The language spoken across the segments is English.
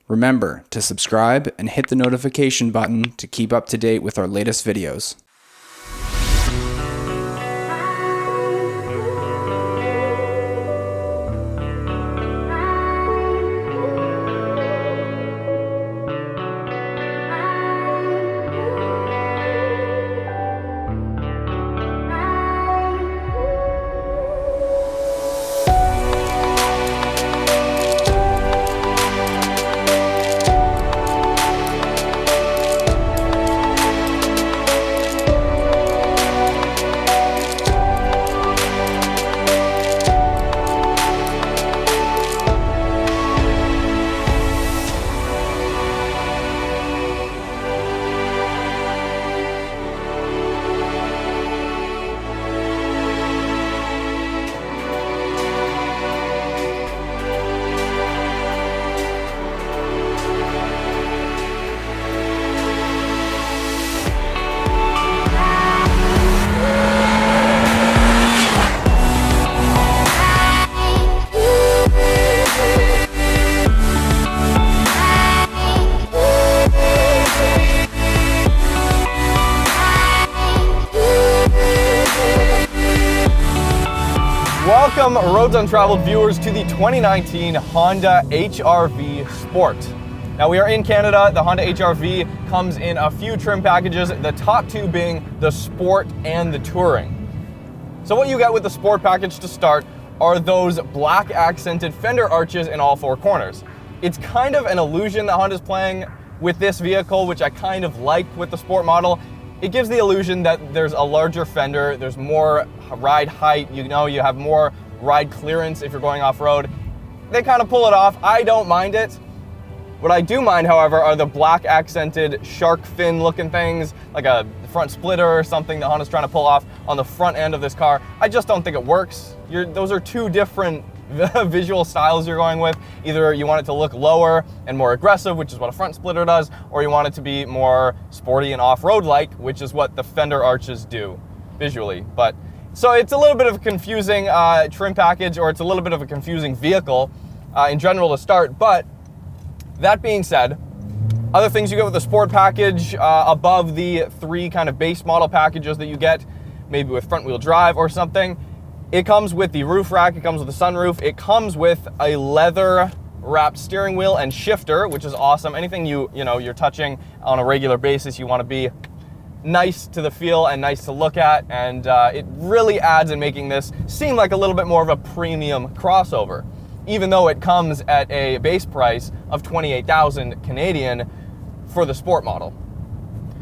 Remember to subscribe and hit the notification button to keep up to date with our latest videos. Welcome, Roads Untraveled viewers, to the 2019 Honda HR-V Sport. Now, we are in Canada. The Honda HR-V comes in a few trim packages, the top two being the Sport and the Touring. So what you get with the Sport package to start are those black accented fender arches in all four corners. It's kind of an illusion that Honda's playing with this vehicle, which I kind of like with the Sport model. It gives the illusion that there's a larger fender, there's more ride height, you have more ride clearance if you're going off-road. They kind of pull it off. I don't mind it. What I do mind, however, are the black accented shark fin looking things, like a front splitter or something that Honda's trying to pull off on the front end of this car. I just don't think it works. Those are two different visual styles you're going with. Either you want it to look lower and more aggressive, which is what a front splitter does, or you want it to be more sporty and off-road like, which is what the fender arches do visually. So it's a little bit of a confusing trim package, or it's a little bit of a confusing vehicle in general to start. But that being said, other things you get with the Sport package above the three kind of base model packages that you get, maybe with front wheel drive or something, it comes with the roof rack, it comes with the sunroof, it comes with a leather wrapped steering wheel and shifter, which is awesome. Anything you're touching on a regular basis, you want to be nice to the feel and nice to look at, and it really adds in making this seem like a little bit more of a premium crossover, even though it comes at a base price of 28,000 Canadian for the Sport model.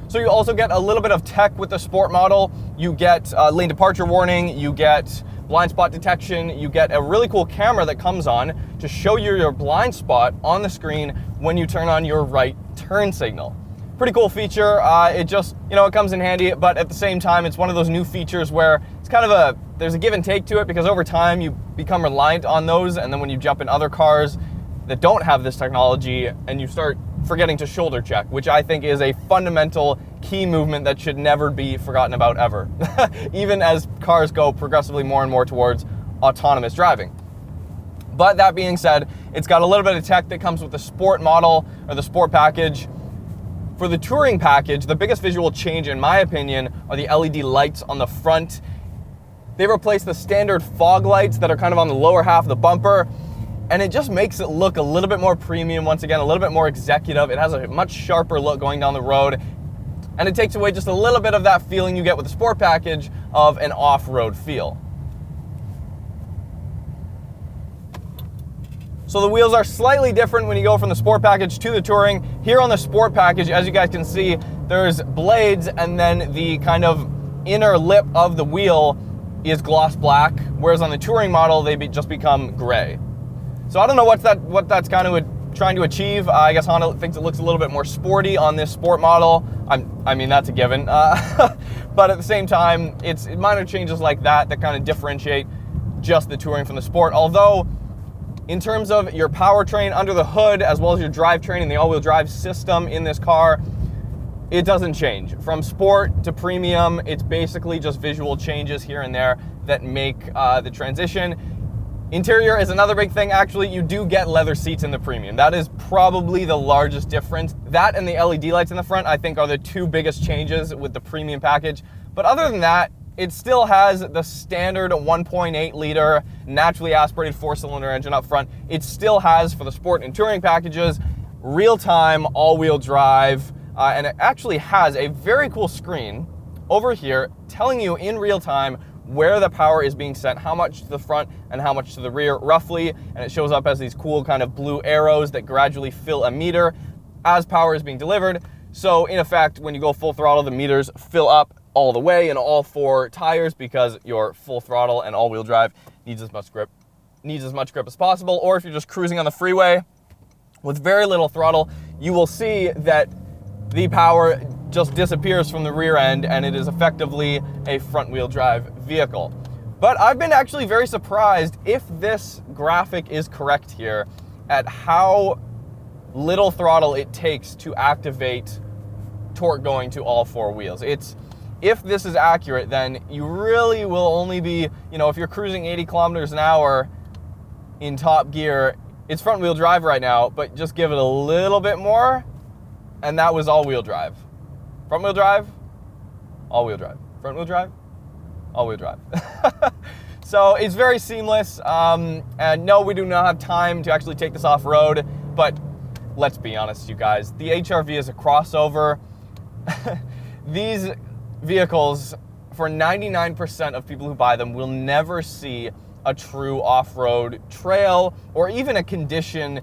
So you also get a little bit of tech with the Sport model. You get lane departure warning, you get blind spot detection, you get a really cool camera that comes on to show you your blind spot on the screen when you turn on your right turn signal. Pretty cool feature. It just, it comes in handy, but at the same time, it's one of those new features where it's kind of there's a give and take to it, because over time you become reliant on those, and then when you jump in other cars that don't have this technology, and you start forgetting to shoulder check, which I think is a fundamental key movement that should never be forgotten about ever, even as cars go progressively more and more towards autonomous driving. But that being said, it's got a little bit of tech that comes with the Sport model, or the Sport package. For the Touring package, the biggest visual change, in my opinion, are the LED lights on the front. They replace the standard fog lights that are kind of on the lower half of the bumper, and it just makes it look a little bit more premium, once again, a little bit more executive. It has a much sharper look going down the road, and it takes away just a little bit of that feeling you get with the Sport package of an off-road feel. So the wheels are slightly different when you go from the Sport package to the Touring. Here on the Sport package, as you guys can see, there's blades, and then the kind of inner lip of the wheel is gloss black, whereas on the Touring model, they just become gray. So I don't know what that's kind of trying to achieve. I guess Honda thinks it looks a little bit more sporty on this Sport model. I mean, that's a given. But at the same time, it's minor changes like that kind of differentiate just the Touring from the Sport. Although, in terms of your powertrain under the hood, as well as your drivetrain and the all-wheel drive system in this car, it doesn't change. From Sport to Premium, it's basically just visual changes here and there that make the transition. Interior is another big thing. Actually, you do get leather seats in the Premium. That is probably the largest difference. That and the LED lights in the front, I think, are the two biggest changes with the Premium package. But other than that, it still has the standard 1.8 liter naturally aspirated 4-cylinder engine up front. It still has, for the sport and touring packages, real-time all-wheel drive, and it actually has a very cool screen over here telling you in real time where the power is being sent, how much to the front and how much to the rear roughly, and it shows up as these cool kind of blue arrows that gradually fill a meter as power is being delivered. So in effect, when you go full throttle, the meters fill up all the way in all 4 tires because your full throttle and all-wheel drive needs as much grip as possible. Or if you're just cruising on the freeway with very little throttle, you will see that the power just disappears from the rear end and it is effectively a front-wheel drive vehicle. But I've been actually very surprised, if this graphic is correct here, at how little throttle it takes to activate torque going to all 4 wheels. If this is accurate, then you really will only be, if you're cruising 80 kilometers an hour in top gear, it's front-wheel drive right now, but just give it a little bit more, and that was all-wheel drive. Front-wheel drive, all-wheel drive. Front-wheel drive, all-wheel drive. So it's very seamless, and no, we do not have time to actually take this off-road, but let's be honest, you guys, the HR-V is a crossover. These vehicles, for 99% of people who buy them, will never see a true off-road trail or even a condition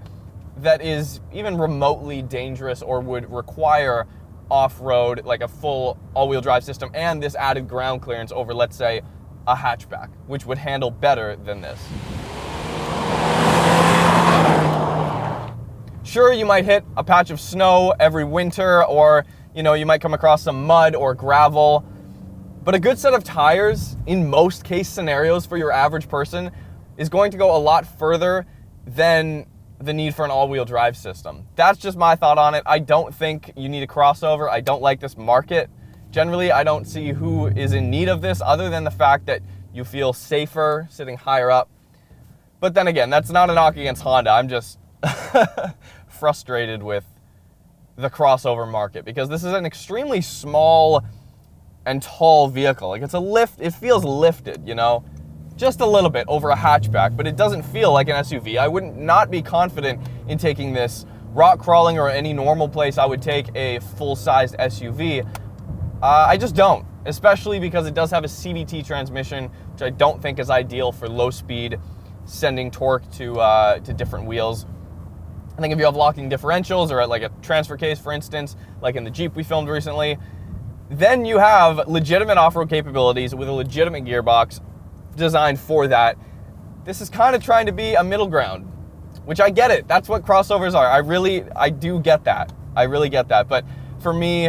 that is even remotely dangerous or would require off-road, like a full all-wheel drive system and this added ground clearance over, let's say, a hatchback, which would handle better than this. Sure, you might hit a patch of snow every winter, or you might come across some mud or gravel, but a good set of tires in most case scenarios for your average person is going to go a lot further than the need for an all-wheel drive system. That's just my thought on it. I don't think you need a crossover. I don't like this market. Generally, I don't see who is in need of this other than the fact that you feel safer sitting higher up. But then again, that's not a knock against Honda. I'm just frustrated with the crossover market because this is an extremely small and tall vehicle. Like, it's a lift, it feels lifted, just a little bit over a hatchback, but it doesn't feel like an SUV. I wouldn't not be confident in taking this rock crawling or any normal place I would take a full-sized SUV. I just don't, especially because it does have a CVT transmission, which I don't think is ideal for low speed, sending torque to different wheels. I think if you have locking differentials or like a transfer case, for instance, like in the Jeep we filmed recently, then you have legitimate off-road capabilities with a legitimate gearbox designed for that. This is kind of trying to be a middle ground, which I get it. That's what crossovers are. I do get that. I really get that. But for me,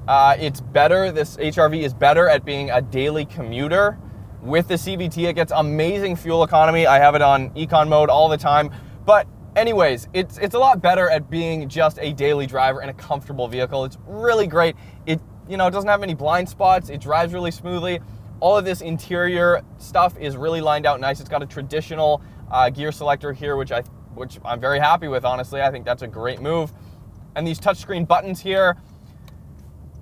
it's better. This HR-V is better at being a daily commuter. With the CVT, it gets amazing fuel economy. I have it on econ mode all the time. But anyways, it's a lot better at being just a daily driver in a comfortable vehicle. It's really great. It doesn't have any blind spots. It drives really smoothly. All of this interior stuff is really lined out nice. It's got a traditional gear selector here, which I'm very happy with, honestly. I think that's a great move. And these touchscreen buttons here,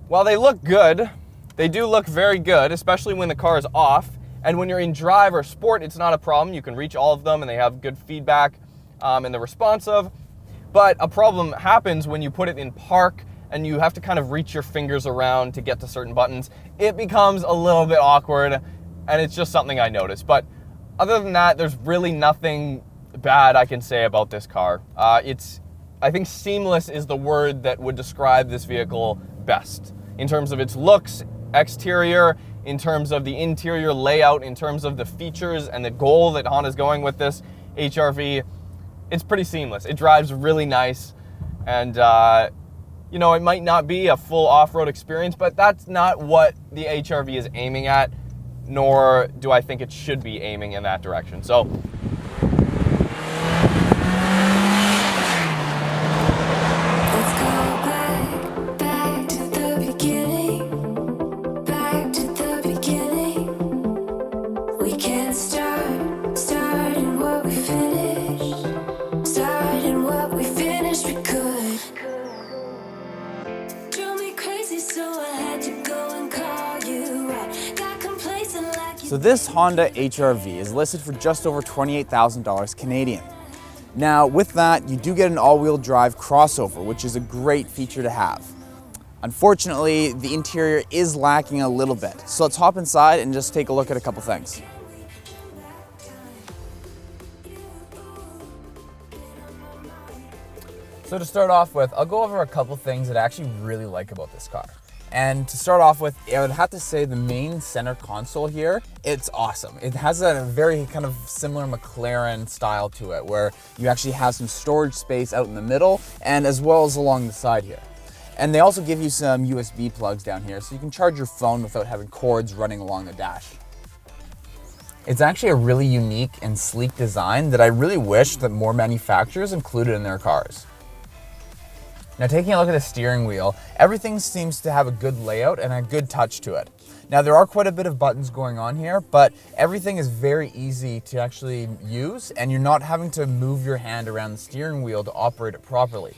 while they look good, they do look very good, especially when the car is off. And when you're in drive or sport, it's not a problem. You can reach all of them and they have good feedback and they're responsive. But a problem happens when you put it in park and you have to kind of reach your fingers around to get to certain buttons. It becomes a little bit awkward, and it's just something I noticed. But other than that, there's really nothing bad I can say about this car. I think seamless is the word that would describe this vehicle best in terms of its looks, exterior, in terms of the interior layout, in terms of the features and the goal that Honda's going with this HR-V. It's pretty seamless. It drives really nice, and it might not be a full off-road experience, but that's not what the HR-V is aiming at, nor do I think it should be aiming in that direction. So let's go back to the beginning, back to the beginning. We can't start and So this Honda HR-V is listed for just over $28,000 Canadian. Now with that, you do get an all-wheel drive crossover, which is a great feature to have. Unfortunately, the interior is lacking a little bit. So let's hop inside and just take a look at a couple things. So to start off with, I'll go over a couple things that I actually really like about this car. And to start off with, I would have to say the main center console here, it's awesome. It has a very kind of similar McLaren style to it, where you actually have some storage space out in the middle and as well as along the side here. And they also give you some USB plugs down here so you can charge your phone without having cords running along the dash. It's actually a really unique and sleek design that I really wish that more manufacturers included in their cars. Now taking a look at the steering wheel, everything seems to have a good layout and a good touch to it. Now there are quite a bit of buttons going on here, but everything is very easy to actually use and you're not having to move your hand around the steering wheel to operate it properly.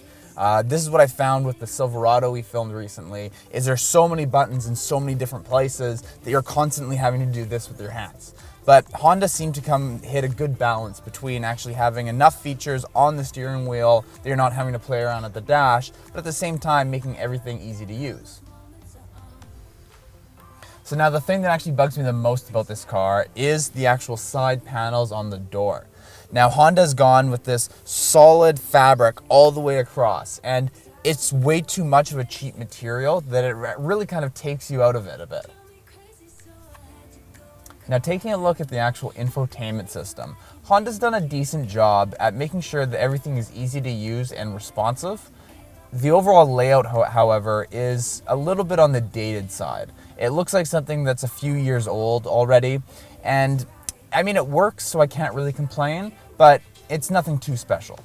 This is what I found with the Silverado we filmed recently, is there's so many buttons in so many different places that you're constantly having to do this with your hands. But Honda seemed to hit a good balance between actually having enough features on the steering wheel that you're not having to play around at the dash, but at the same time making everything easy to use. So now the thing that actually bugs me the most about this car is the actual side panels on the door. Now Honda's gone with this solid fabric all the way across, and it's way too much of a cheap material that it really kind of takes you out of it a bit. Now taking a look at the actual infotainment system, Honda's done a decent job at making sure that everything is easy to use and responsive. The overall layout, however, is a little bit on the dated side. It looks like something that's a few years old already, and I mean it works, so I can't really complain, but it's nothing too special.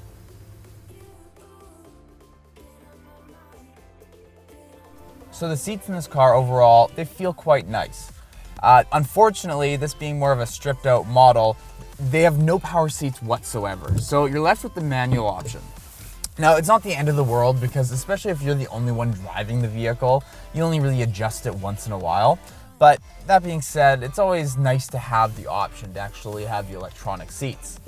So the seats in this car overall, they feel quite nice. Unfortunately, this being more of a stripped out model, they have no power seats whatsoever. So you're left with the manual option. Now, it's not the end of the world because especially if you're the only one driving the vehicle, you only really adjust it once in a while. But that being said, it's always nice to have the option to actually have the electronic seats.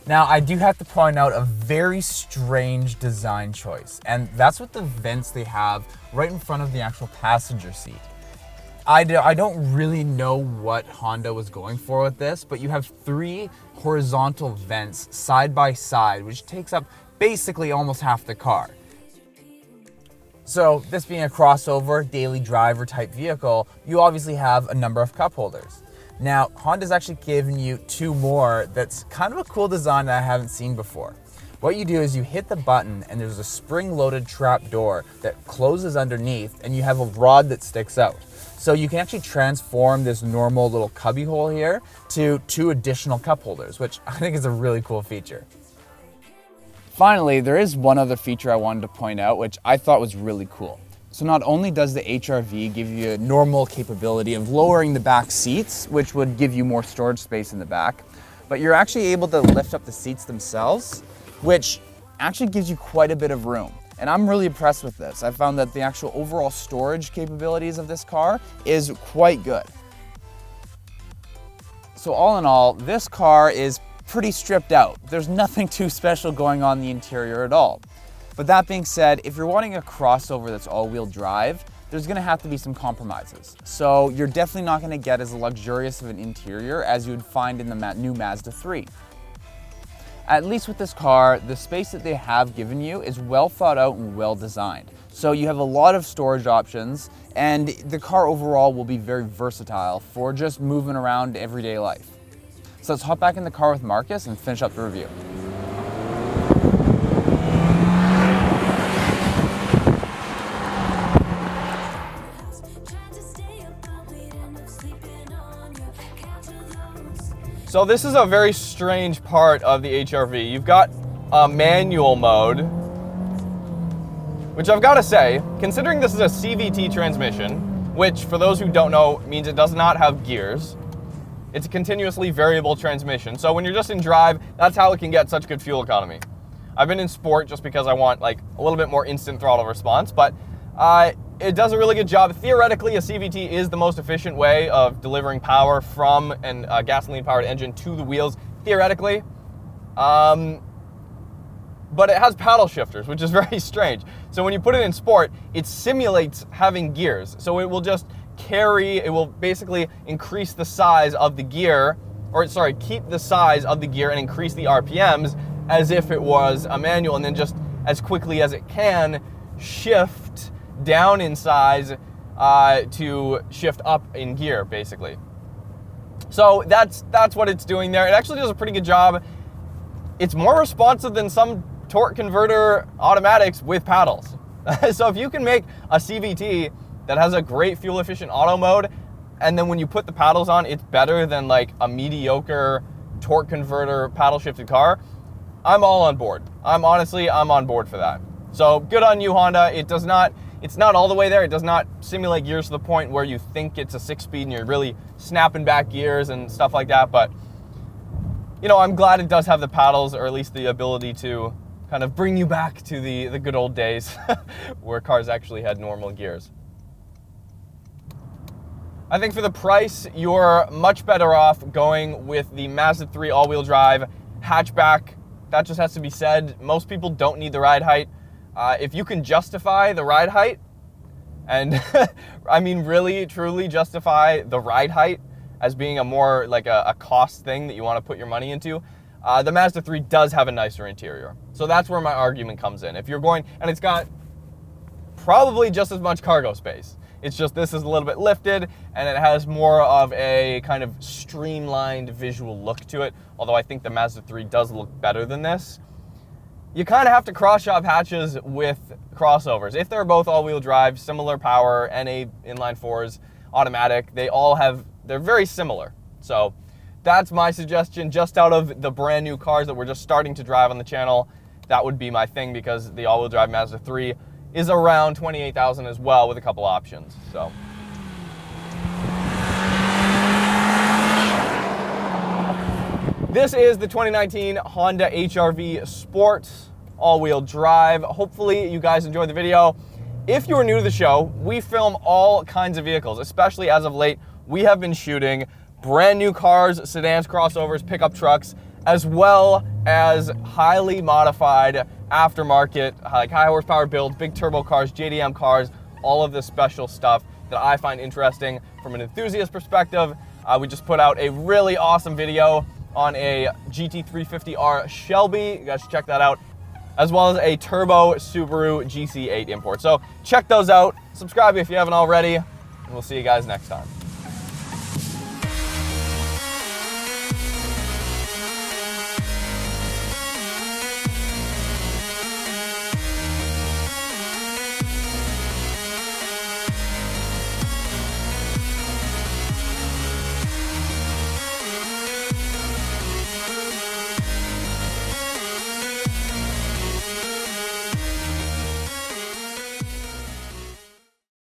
Now, I do have to point out a very strange design choice, and that's with the vents they have right in front of the actual passenger seat. I don't really know what Honda was going for with this, but you have 3 horizontal vents side by side, which takes up basically almost half the car. So this being a crossover, daily driver type vehicle, you obviously have a number of cup holders. Now, Honda's actually given you 2 more that's kind of a cool design that I haven't seen before. What you do is you hit the button and there's a spring-loaded trap door that closes underneath and you have a rod that sticks out. So you can actually transform this normal little cubby hole here to 2 additional cup holders, which I think is a really cool feature. Finally, there is one other feature I wanted to point out, which I thought was really cool. So not only does the HR-V give you a normal capability of lowering the back seats, which would give you more storage space in the back, but you're actually able to lift up the seats themselves, which actually gives you quite a bit of room. And I'm really impressed with this. I found that the actual overall storage capabilities of this car is quite good. So all in all, this car is pretty stripped out. There's nothing too special going on in the interior at all. But that being said, if you're wanting a crossover that's all-wheel drive, there's gonna have to be some compromises. So you're definitely not gonna get as luxurious of an interior as you would find in the new Mazda 3. At least with this car, the space that they have given you is well thought out and well designed. So you have a lot of storage options, and the car overall will be very versatile for just moving around everyday life. So let's hop back in the car with Marcus and finish up the review. So this is a very strange part of the HR-V. You've got a manual mode, which I've got to say, considering this is a CVT transmission, which for those who don't know means it does not have gears, it's a continuously variable transmission. So when you're just in drive, that's how it can get such good fuel economy. I've been in sport just because I want like a little bit more instant throttle response, but it does a really good job. Theoretically, a CVT is the most efficient way of delivering power from a gasoline-powered engine to the wheels, theoretically. But it has paddle shifters, which is very strange. So when you put it in sport, it simulates having gears. So it will just it will basically increase the size of the gear, or sorry, keep the size of the gear and increase the RPMs as if it was a manual, and then just as quickly as it can shift down in size to shift up in gear, basically. So that's what it's doing there. It actually does a pretty good job. It's more responsive than some torque converter automatics with paddles. So if you can make a CVT that has a great fuel efficient auto mode, and then when you put the paddles on, it's better than like a mediocre torque converter paddle shifted car, I'm all on board. I'm on board for that. So good on you, Honda. It's not all the way there. It does not simulate gears to the point where you think it's a 6-speed and you're really snapping back gears and stuff like that. But, you know, I'm glad it does have the paddles, or at least the ability to kind of bring you back to the good old days where cars actually had normal gears. I think for the price, you're much better off going with the Mazda 3 all-wheel drive hatchback. That just has to be said. Most people don't need the ride height. If you can justify the ride height, and I mean really, truly justify the ride height as being a more like a cost thing that you want to put your money into, the Mazda 3 does have a nicer interior. So that's where my argument comes in. If you're going, and it's got probably just as much cargo space. It's just this is a little bit lifted, and it has more of a kind of streamlined visual look to it, although I think the Mazda 3 does look better than this. You kind of have to cross-shop hatches with crossovers. If they're both all-wheel drive, similar power, NA inline 4s, automatic, they're very similar. So that's my suggestion. Just out of the brand new cars that we're just starting to drive on the channel, that would be my thing, because the all-wheel drive Mazda 3 is around $28,000 as well, with a couple options. So this is the 2019 Honda HR-V Sport all-wheel drive. Hopefully you guys enjoyed the video. If you're new to the show, we film all kinds of vehicles, especially as of late. We have been shooting brand new cars, sedans, crossovers, pickup trucks, as well as highly modified aftermarket, like high horsepower builds, big turbo cars, JDM cars, all of this special stuff that I find interesting from an enthusiast perspective. We just put out a really awesome video on a GT350R Shelby. You guys should check that out, as well as a turbo Subaru GC8 import. So check those out. Subscribe if you haven't already, and we'll see you guys next time.